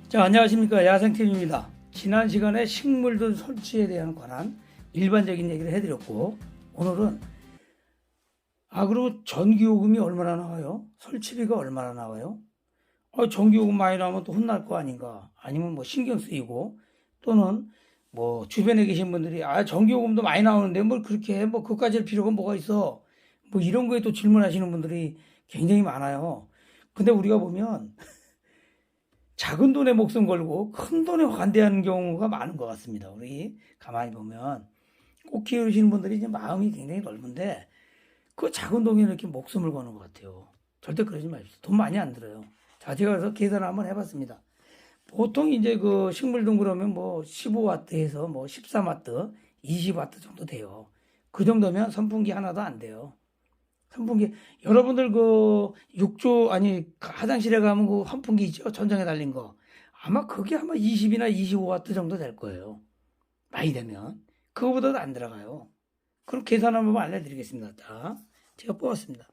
자, 안녕하십니까. 야생팀입니다. 지난 시간에 식물들 설치에 대한 관한 일반적인 얘기를 해드렸고, 오늘은 그럼 전기요금이 얼마나 나와요? 설치비가 얼마나 나와요? 전기요금 많이 나오면 또 혼날 거 아닌가? 아니면 뭐 신경 쓰이고, 또는 뭐 주변에 계신 분들이 전기요금도 많이 나오는데 뭘 그렇게 해? 뭐 그것까지 할 필요가 뭐가 있어? 뭐 이런 거에 또 질문하시는 분들이 굉장히 많아요. 근데 우리가 보면 작은 돈에 목숨 걸고 큰 돈에 환대하는 경우가 많은 것 같습니다. 우리 가만히 보면 꽃 키우시는 분들이 이제 마음이 굉장히 넓은데 그 작은 돈에 이렇게 목숨을 거는 것 같아요. 절대 그러지 마십시오. 돈 많이 안 들어요. 자, 제가 그래서 계산을 한번 해봤습니다. 보통 이제 그 식물등 그러면 뭐 15와트에서 뭐 13와트, 20와트 정도 돼요. 그 정도면 선풍기 하나도 안 돼요. 선풍기 여러분들 그 욕조 아니 화장실에 가면 그 선풍기 있죠? 천장에 달린 거. 아마 그게 아마 20이나 25와트 정도 될 거예요. 많이 되면 그거보다도 안 들어가요. 그럼 계산 한번 알려드리겠습니다. 자, 제가 뽑았습니다.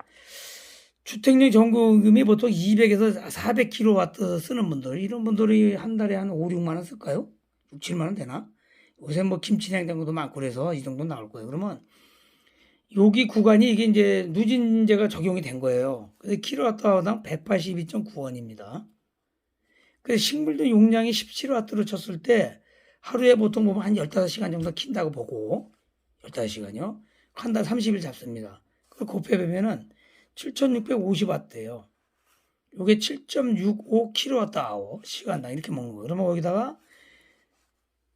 주택용 전기요금이 보통 200에서 400kW 쓰는 분들, 이런 분들이 한 달에 한 5, 6만 원 쓸까요? 6, 7만 원 되나? 요새 뭐 김치 냉장고도 많고 그래서 이 정도 나올 거예요. 그러면 여기 구간이 이게 이제 누진제가 적용이 된 거예요. 그래서 킬로와트당 182.9원입니다. 그래서 식물도 용량이 17W로 쳤을 때 하루에 보통 보면 한 15시간 정도 킨다고 보고 15시간이요. 한 달 30일 잡습니다. 그걸 곱해보면은 7650W예요. 요게 7.65kWh 시간당 이렇게 먹는 거예요. 그러면 거기다가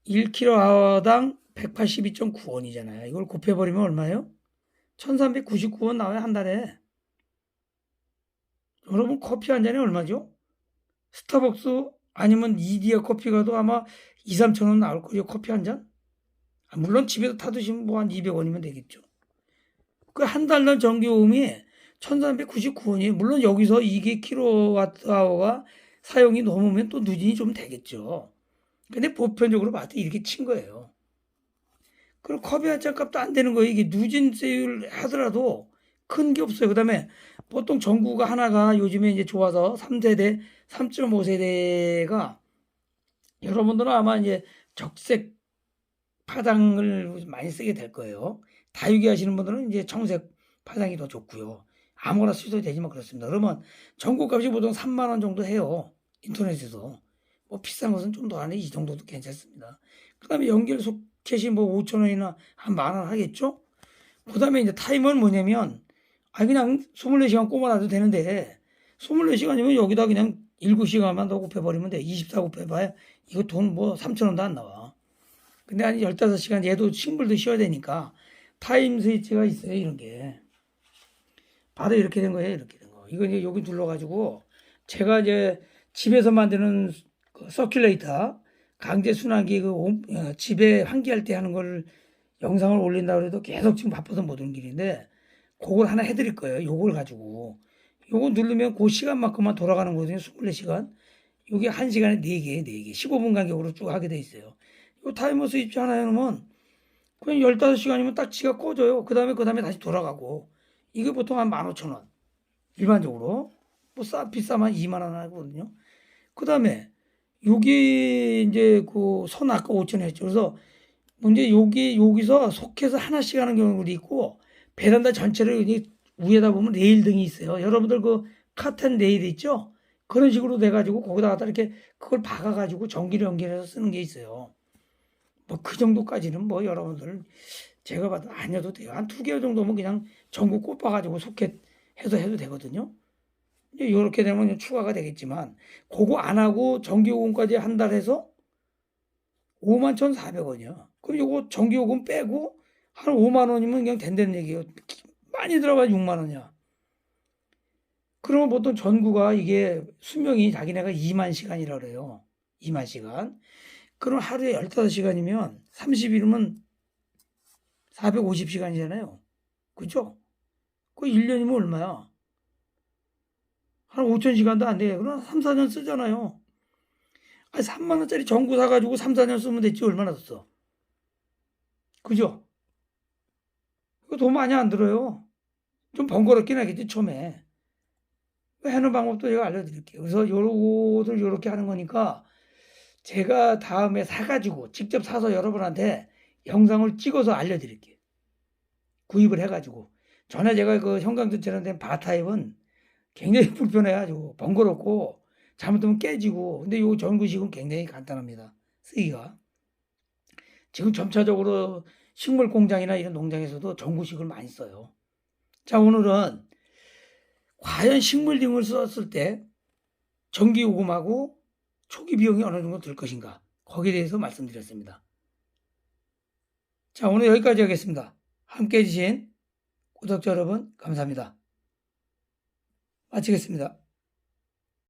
1kWh당 182.9원이잖아요. 이걸 곱해버리면 얼마예요? 1399원 나와요, 한 달에. 여러분, 커피 한 잔에 얼마죠? 스타벅스 아니면 이디야 커피 가도 아마 2, 3천 원 나올 거예요, 커피 한 잔? 물론 집에서 타드시면 뭐 한 200원이면 되겠죠. 그 한 달날 전기요금이 1399원이에요. 물론 여기서 이게 킬로와트아워가 사용이 넘으면 또 누진이 좀 되겠죠. 근데 보편적으로 봤을 때 이렇게 친 거예요. 그리고 컵이 한 잔 값도 안 되는 거예요. 이게 누진세율 하더라도 큰 게 없어요. 그 다음에 보통 전구가 하나가 요즘에 이제 좋아서 3세대, 3.5세대가 여러분들은 아마 이제 적색 파장을 많이 쓰게 될 거예요. 다육이 하시는 분들은 이제 청색 파장이 더 좋고요. 아무거나 쓰셔도 되지만 그렇습니다. 그러면 전구값이 보통 3만 원 정도 해요. 인터넷에서. 뭐 비싼 것은 좀 더 하네. 이 정도도 괜찮습니다. 그 다음에 연결 소켓이 뭐 5천 원이나 한 만 원 하겠죠? 그 다음에 이제 타임은 뭐냐면, 그냥 24시간 꼽아놔도 되는데, 24시간이면 여기다 그냥 7시간만 더 곱해버리면 돼. 24 곱해봐야 이거 돈 뭐 3천 원도 안 나와. 근데 한 15시간 얘도 식물도 쉬어야 되니까 타임 스위치가 있어요. 이런 게. 바로 이렇게 된 거예요. 이렇게 된 거. 이거 이제 여기 눌러가지고 제가 이제 집에서 만드는 그 서큘레이터 강제 순환기 집에 환기할 때 하는 걸 영상을 올린다 그래도 계속 지금 바빠서 못 온 길인데 그걸 하나 해드릴 거예요. 요걸 가지고 요거 누르면 그 시간만큼만 돌아가는 거거든요. 24시간. 요게 1시간에 4개, 4개, 15분 간격으로 쭉 하게 돼 있어요. 요 타이머 스위치 하나 해놓으면 그냥 15시간이면 딱 지가 꺼져요. 그 다음에 다시 돌아가고. 이게 보통 한 15,000원. 일반적으로. 뭐 비싸면 2만 원 하거든요. 그 다음에 여기 이제 그 선 아까 5,000원 했죠. 그래서 문제 여기서 속해서 하나씩 하는 경우도 있고 베란다 전체를 위에다 보면 레일등이 있어요. 여러분들 그 카텐 레일 있죠? 그런 식으로 돼가지고 거기다 갖다 이렇게 그걸 박아가지고 전기를 연결해서 쓰는 게 있어요. 뭐 그 정도까지는 뭐 여러분들 제가 봐도 아니어도 돼요. 한 2개 정도면 그냥 전구 꼽아가지고 소켓 해도 되거든요. 이렇게 되면 추가가 되겠지만 그거 안 하고 전기요금까지 한 달 해서 51,400원이야. 그럼 요거 전기요금 빼고 한 5만 원이면 그냥 된다는 얘기예요. 많이 들어가 6만 원이야. 그러면 보통 전구가 이게 수명이 자기네가 2만 시간이라 그래요. 2만 시간. 그럼 하루에 15시간이면 30일이면 450시간이잖아요. 그죠? 그 1년이면 얼마야? 한 5,000시간도 안 돼요. 그럼 3, 4년 쓰잖아요. 3만 원짜리 전구 사가지고 3, 4년 쓰면 됐지. 얼마나 썼어? 그죠? 이거 돈 많이 안 들어요. 좀 번거롭긴 하겠지, 처음에. 해는 방법도 제가 알려드릴게요. 그래서 요것을 요렇게 하는 거니까 제가 다음에 사가지고 직접 사서 여러분한테 영상을 찍어서 알려드릴게요. 구입을 해가지고. 전에 제가 그 형광등처럼 된 바타입은 굉장히 불편해가지고 번거롭고 잘못하면 깨지고. 근데 요 전구식은 굉장히 간단합니다. 쓰기가. 지금 점차적으로 식물 공장이나 이런 농장에서도 전구식을 많이 써요. 자, 오늘은 과연 식물 등을 썼을 때 전기요금하고 초기 비용이 어느 정도 들 것인가, 거기에 대해서 말씀드렸습니다. 자, 오늘 여기까지 하겠습니다. 함께 해주신 구독자 여러분 감사합니다. 마치겠습니다.